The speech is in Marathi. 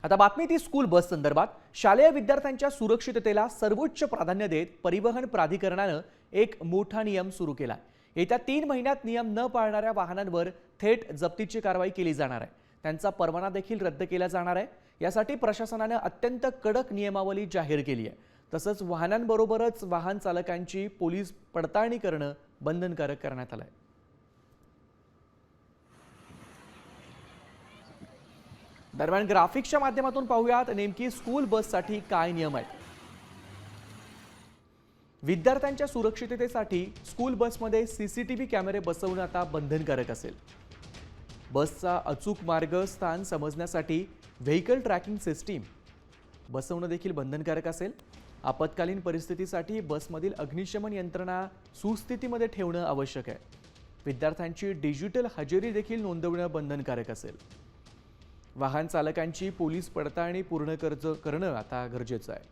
आता बातमी ती स्कूल बस संदर्भात। शालेय विद्यार्थ्यांच्या सुरक्षिततेला सर्वोच्च प्राधान्य देत परिवहन प्राधिकरणाने एक मोठा नियम सुरू केला। येत्या 3 महिन्यात नियम न पाळणाऱ्या वाहनांवर थेट जप्तीची कारवाई केली जाणार आहे। त्यांचा परवाना देखील रद्द केला जाणार आहे। यासाठी प्रशासनाने अत्यंत कडक नियमावली जाहीर केली आहे। तसंच वाहनांबरोबरच वाहन चालकांची पोलीस पडताळणी करणे बंधनकारक करण्यात आले आहे। दरम्यान ग्राफिक्सच्या माध्यमातून पाहूयात नेमकी स्कूल बससाठी काय नियम आहेत। विद्यार्थ्यांच्या सुरक्षिततेसाठी स्कूल बसमध्ये सीसीटीव्ही कॅमेरे बसवणे आता बंधनकारक असेल। बसचा अचूक मार्गस्थान समजण्यासाठी व्हेइकल ट्रॅकिंग सिस्टीम बसवणे देखील बंधनकारक असेल। आपत्कालीन परिस्थितीसाठी बसमधील अग्निशमन यंत्रणा सुस्थितीमध्ये ठेवणे आवश्यक आहे। विद्यार्थ्यांची डिजिटल हजेरी देखील नोंदवणे बंधनकारक असेल। वाहन चालकांची पोलीस पडताळणी पूर्ण करणे आता गरजेचं आहे।